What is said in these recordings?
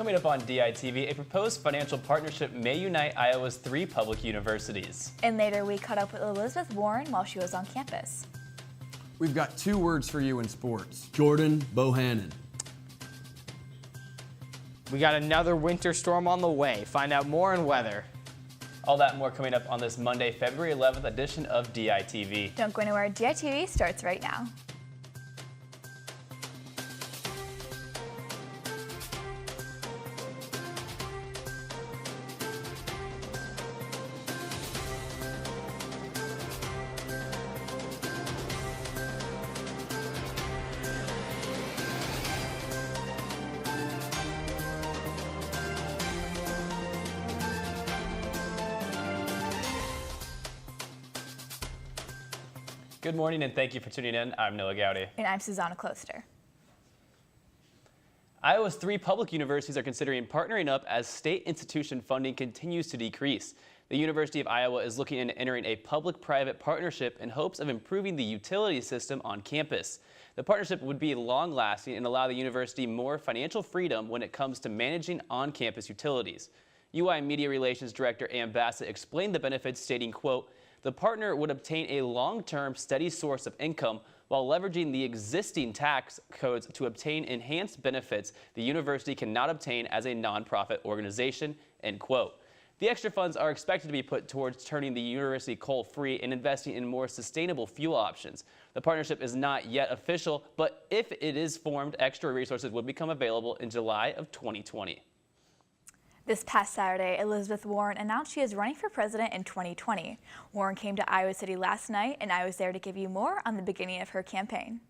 Coming up on DITV, a proposed financial partnership may unite Iowa's 3 public universities. And later we caught up with Elizabeth Warren while she was on campus. We've got 2 words for you in sports. Jordan Bohannon. We got another winter storm on the way. Find out more on weather. All that and more coming up on this Monday, February 11th edition of DITV. Don't go anywhere. DITV starts right now. Good morning and thank you for tuning in. I'm Noah Gowdy. And I'm Susanna Closter. Iowa's 3 public universities are considering partnering up as state institution funding continues to decrease. The University of Iowa is looking into entering a public-private partnership in hopes of improving the utility system on campus. The partnership would be long-lasting and allow the university more financial freedom when it comes to managing on-campus utilities. UI Media Relations Director Ann Bassett explained the benefits, stating, quote, "The partner would obtain a long-term, steady source of income while leveraging the existing tax codes to obtain enhanced benefits the university cannot obtain as a nonprofit organization," end quote. The extra funds are expected to be put towards turning the university coal-free and investing in more sustainable fuel options. The partnership is not yet official, but if it is formed, extra resources would become available in July of 2020. This past Saturday, Elizabeth Warren announced she is running for president in 2020. Warren came to Iowa City last night, and I was there to give you more on the beginning of her campaign.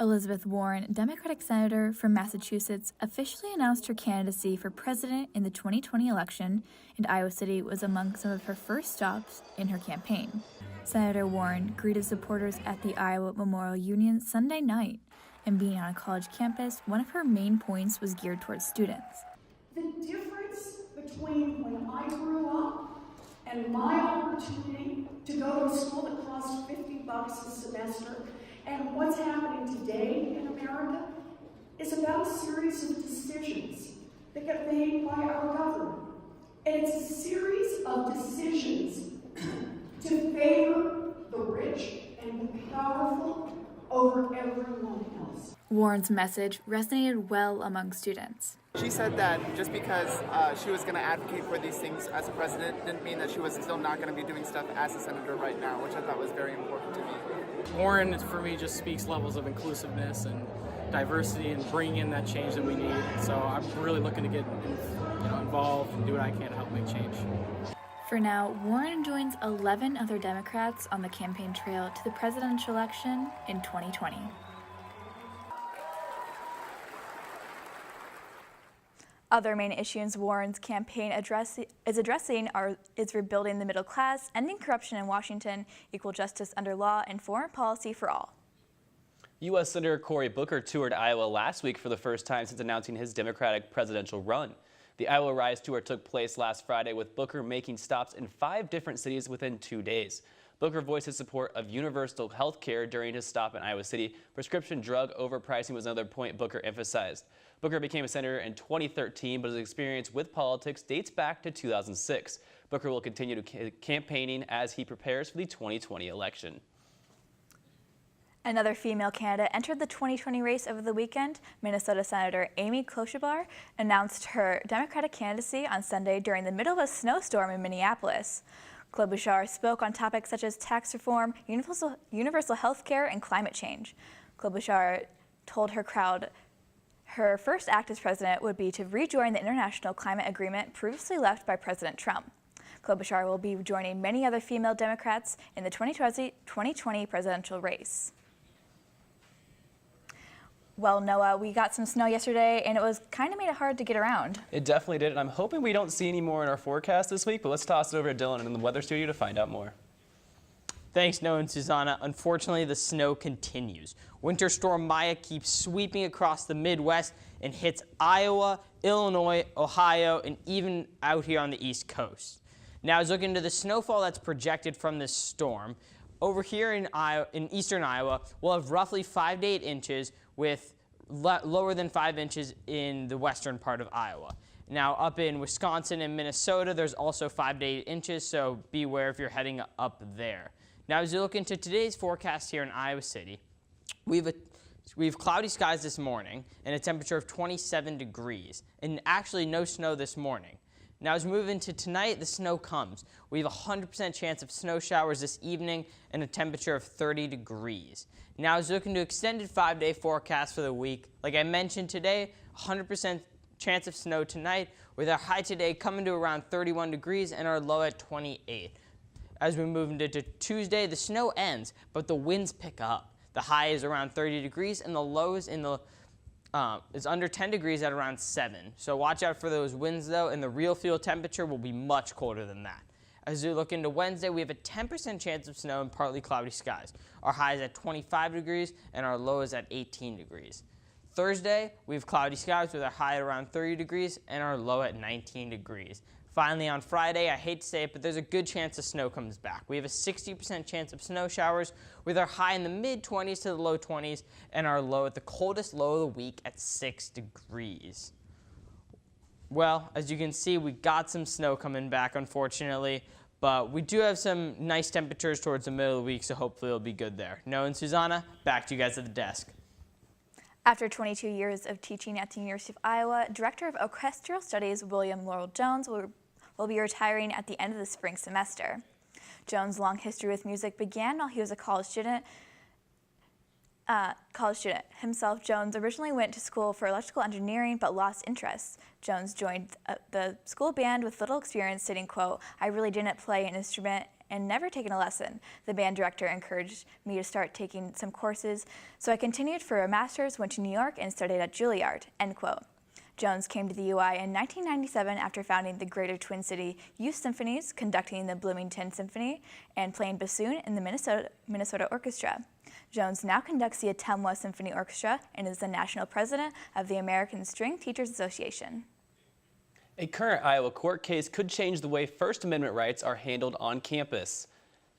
Elizabeth Warren, Democratic senator from Massachusetts, officially announced her candidacy for president in the 2020 election, and Iowa City was among some of her first stops in her campaign. Senator Warren greeted supporters at the Iowa Memorial Union Sunday night, and being on a college campus, one of her main points was geared towards students. The difference between when I grew up and my opportunity to go to school that cost $50 a semester and what's happening today in America is about a series of decisions that get made by our government. And it's a series of decisions to favor the rich and the powerful over everyone else. Warren's message resonated well among students. She said that just because she was going to advocate for these things as a president didn't mean that she was still not going to be doing stuff as a senator right now, which I thought was very important to me. Warren, for me, just speaks levels of inclusiveness and diversity and bringing in that change that we need. So I'm really looking to get involved and do what I can to help make change. For now, Warren joins 11 other Democrats on the campaign trail to the presidential election in 2020. Other main issues Warren's campaign is addressing is rebuilding the middle class, ending corruption in Washington, equal justice under law, and foreign policy for all. U.S. Senator Cory Booker toured Iowa last week for the first time since announcing his Democratic presidential run. The Iowa Rise tour took place last Friday, with Booker making stops in 5 different cities within 2 days. Booker voiced his support of universal health care during his stop in Iowa City. Prescription drug overpricing was another point Booker emphasized. Booker became a senator in 2013, but his experience with politics dates back to 2006. Booker will continue campaigning as he prepares for the 2020 election. Another female candidate entered the 2020 race over the weekend. Minnesota Senator Amy Klobuchar announced her Democratic candidacy on Sunday during the middle of a snowstorm in Minneapolis. Klobuchar spoke on topics such as tax reform, universal health care, and climate change. Klobuchar told her crowd her first act as president would be to rejoin the international climate agreement previously left by President Trump. Klobuchar will be joining many other female Democrats in the 2020 presidential race. Well, Noah, we got some snow yesterday, and it was kind of made it hard to get around. It definitely did, and I'm hoping we don't see any more in our forecast this week, but let's toss it over to Dylan in the weather studio to find out more. Thanks, Noah and Susanna. Unfortunately, the snow continues. Winter Storm Maya keeps sweeping across the Midwest and hits Iowa, Illinois, Ohio, and even out here on the East Coast. Now, as we look into the snowfall that's projected from this storm, over here in eastern Iowa, we'll have roughly 5 to 8 inches with lower than 5 inches in the western part of Iowa. Now, up in Wisconsin and Minnesota, there's also 5 to 8 inches, so beware if you're heading up there. Now, as you look into today's forecast here in Iowa City, we have cloudy skies this morning and a temperature of 27 degrees, and actually no snow this morning. Now, as we move into tonight, the snow comes. We have a 100% chance of snow showers this evening and a temperature of 30 degrees. Now, as we look into extended 5-day forecast for the week, like I mentioned today, 100% chance of snow tonight, with our high today coming to around 31 degrees and our low at 28. As we move into Tuesday, the snow ends, but the winds pick up. The high is around 30 degrees, and the lows is under 10 degrees at around 7. So watch out for those winds, though, and the real field temperature will be much colder than that. As we look into Wednesday, we have a 10% chance of snow and partly cloudy skies. Our high is at 25 degrees, and our low is at 18 degrees. Thursday, we have cloudy skies with our high at around 30 degrees and our low at 19 degrees. Finally, on Friday, I hate to say it, but there's a good chance the snow comes back. We have a 60% chance of snow showers with our high in the mid-20s to the low 20s and our low at the coldest low of the week at 6 degrees. Well, as you can see, we got some snow coming back, unfortunately, but we do have some nice temperatures towards the middle of the week, so hopefully it'll be good there. Noah and Susanna, back to you guys at the desk. After 22 years of teaching at the University of Iowa, Director of Orchestral Studies William Laurel Jones will be retiring at the end of the spring semester. Jones' long history with music began while he was a college student. Himself, Jones originally went to school for electrical engineering but lost interest. Jones joined the school band with little experience, stating, quote, "I really didn't play an instrument and never taken a lesson. The band director encouraged me to start taking some courses, so I continued for a master's, went to New York, and studied at Juilliard," end quote. Jones came to the UI in 1997 after founding the Greater Twin City Youth Symphonies, conducting the Bloomington Symphony, and playing bassoon in the Minnesota Orchestra. Jones now conducts the Ottumwa Symphony Orchestra and is the national president of the American String Teachers Association. A current Iowa court case could change the way First Amendment rights are handled on campus.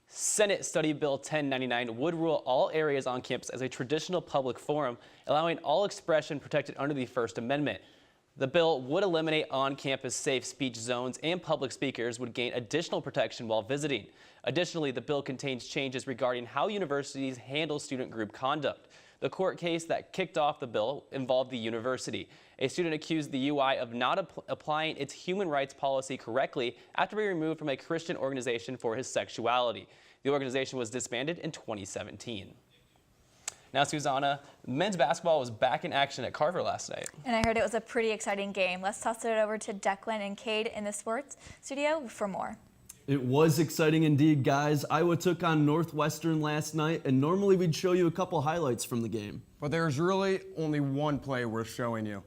Senate Study Bill 1099 would rule all areas on campus as a traditional public forum, allowing all expression protected under the First Amendment. The bill would eliminate on-campus safe speech zones, and public speakers would gain additional protection while visiting. Additionally, the bill contains changes regarding how universities handle student group conduct. The court case that kicked off the bill involved the university. A student accused the UI of not applying its human rights policy correctly after being removed from a Christian organization for his sexuality. The organization was disbanded in 2017. Now, Susanna, men's basketball was back in action at Carver last night. And I heard it was a pretty exciting game. Let's toss it over to Declan and Cade in the sports studio for more. It was exciting indeed, guys. Iowa took on Northwestern last night, and normally we'd show you a couple highlights from the game. But there's really only one play worth showing you.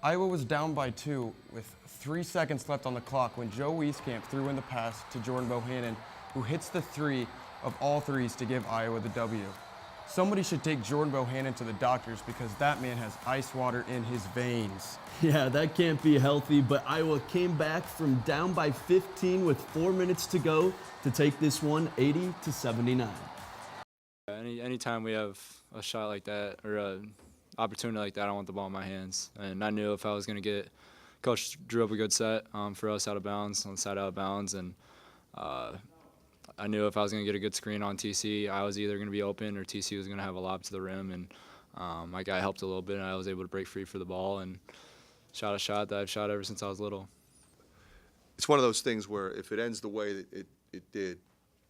Iowa was down by 2 with 3 seconds left on the clock when Joe Wieskamp threw in the pass to Jordan Bohannon, who hits the 3 of all threes to give Iowa the W. Somebody should take Jordan Bohannon to the doctors because that man has ice water in his veins. Yeah, that can't be healthy, but Iowa came back from down by 15 with 4 minutes to go to take this one 80-79. Anytime we have a shot like that or an opportunity like that, I want the ball in my hands. And I knew if I was going to get – Coach drew up a good set for us out of bounds, on the side out of bounds, and I knew if I was going to get a good screen on TC, I was either going to be open or TC was going to have a lob to the rim. And my guy helped a little bit, and I was able to break free for the ball and shot a shot that I've shot ever since I was little. It's one of those things where if it ends the way that it did,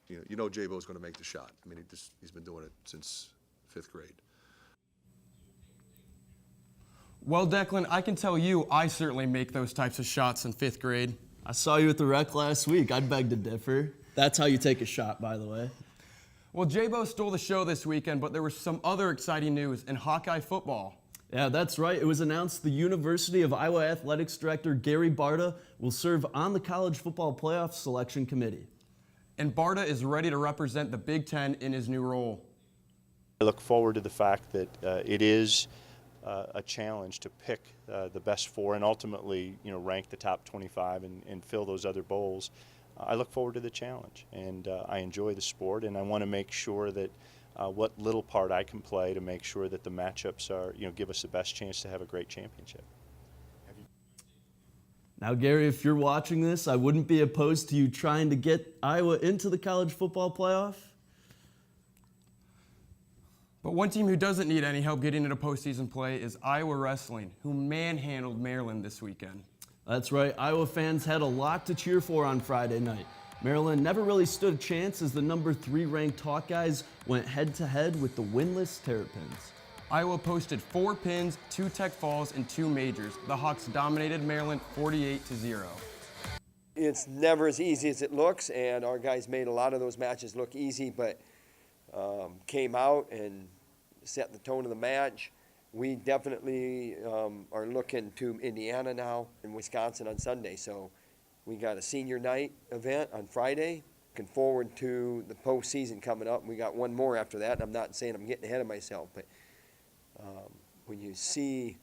you know J-Bo's going to make the shot. I mean, he's been doing it since 5th grade. Well, Declan, I can tell you I certainly make those types of shots in 5th grade. I saw you at the rec last week. I'd beg to differ. That's how you take a shot, by the way. Well, J-Bo stole the show this weekend, but there was some other exciting news in Hawkeye football. Yeah, that's right. It was announced the University of Iowa Athletics Director Gary Barta will serve on the College Football Playoff Selection Committee. And Barta is ready to represent the Big Ten in his new role. I look forward to the fact that it is a challenge to pick the best 4 and ultimately, rank the top 25 and fill those other bowls. I look forward to the challenge, and I enjoy the sport, and I want to make sure that what little part I can play to make sure that the matchups are, give us the best chance to have a great championship. Now, Gary, if you're watching this, I wouldn't be opposed to you trying to get Iowa into the college football playoff. But one team who doesn't need any help getting into postseason play is Iowa Wrestling, who manhandled Maryland this weekend. That's right. Iowa fans had a lot to cheer for on Friday night. Maryland never really stood a chance as the number 3 ranked Hawkeyes went head-to-head with the winless Terrapins. Iowa posted 4 pins, 2 tech falls, and 2 majors. The Hawks dominated Maryland 48-0. It's never as easy as it looks, and our guys made a lot of those matches look easy, but came out and set the tone of the match. We definitely are looking to Indiana now and Wisconsin on Sunday, so we got a senior night event on Friday. Looking forward to the postseason coming up. We got one more after that, and I'm not saying I'm getting ahead of myself, but when you see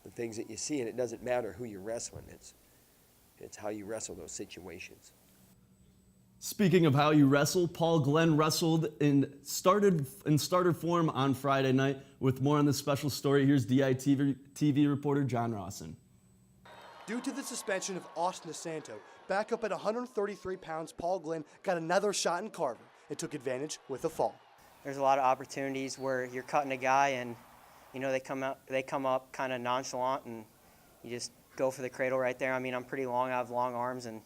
the things that you see, and it doesn't matter who you're wrestling, it's how you wrestle those situations. Speaking of how you wrestle, Paul Glenn wrestled in starter form on Friday night. With more on this special story, here's DITV reporter John Rawson. Due to the suspension of Austin DeSanto, back up at 133 pounds, Paul Glenn got another shot in Carver and took advantage with a fall. There's a lot of opportunities where you're cutting a guy and they come up kind of nonchalant and you just go for the cradle right there. I mean, I'm pretty long, I have long arms, and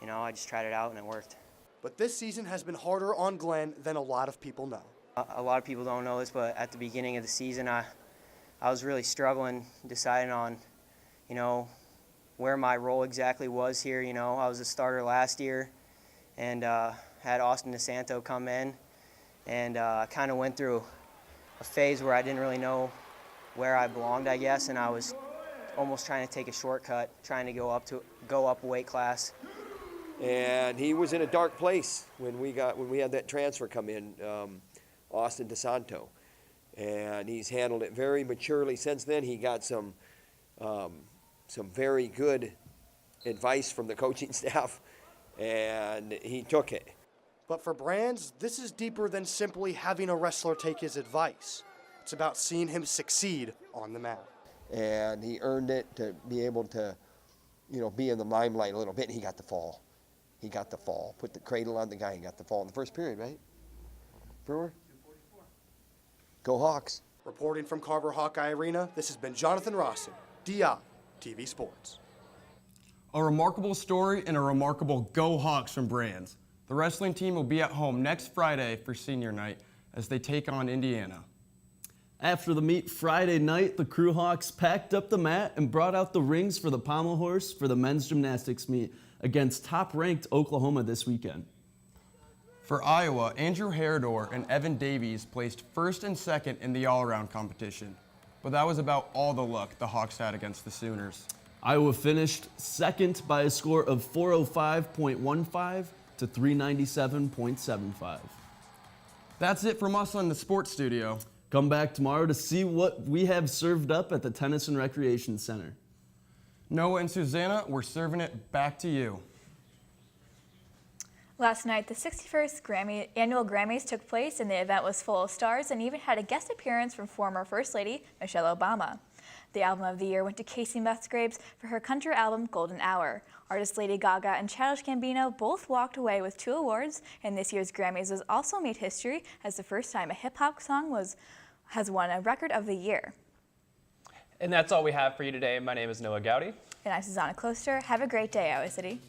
I just tried it out and it worked. But this season has been harder on Glenn than a lot of people know. A lot of people don't know this, but at the beginning of the season, I was really struggling deciding on, where my role exactly was here. I was a starter last year and had Austin DeSanto come in, and kind of went through a phase where I didn't really know where I belonged, I guess, and I was almost trying to take a shortcut, trying to go up a weight class. And he was in a dark place when we had that transfer come in, Austin DeSanto, and he's handled it very maturely since then. He got some very good advice from the coaching staff, and he took it. But for Brands, this is deeper than simply having a wrestler take his advice. It's about seeing him succeed on the mat. And he earned it to be able to, be in the limelight a little bit. He got the fall. Put the cradle on the guy. He got the fall in the first period, right? Brewer? Go Hawks. Reporting from Carver Hawkeye Arena, this has been Jonathan Rawson, DITV Sports. A remarkable story and a remarkable Go Hawks from Brands. The wrestling team will be at home next Friday for senior night as they take on Indiana. After the meet Friday night, the Crew Hawks packed up the mat and brought out the rings for the pommel horse for the men's gymnastics meet against top-ranked Oklahoma this weekend. For Iowa, Andrew Herodor and Evan Davies placed first and second in the all-around competition. But that was about all the luck the Hawks had against the Sooners. Iowa finished second by a score of 405.15 to 397.75. That's it from us on the sports studio. Come back tomorrow to see what we have served up at the Tennis and Recreation Center. Noah and Susanna, we're serving it back to you. Last night, the 61st annual Grammys took place, and the event was full of stars and even had a guest appearance from former First Lady Michelle Obama. The album of the year went to Casey Musgraves for her country album Golden Hour. Artists Lady Gaga and Childish Gambino both walked away with 2 awards, and this year's Grammys was also made history as the first time a hip-hop song has won a Record of the Year. And that's all we have for you today. My name is Noah Gowdy. And I'm Susanna Kloster. Have a great day, Iowa City.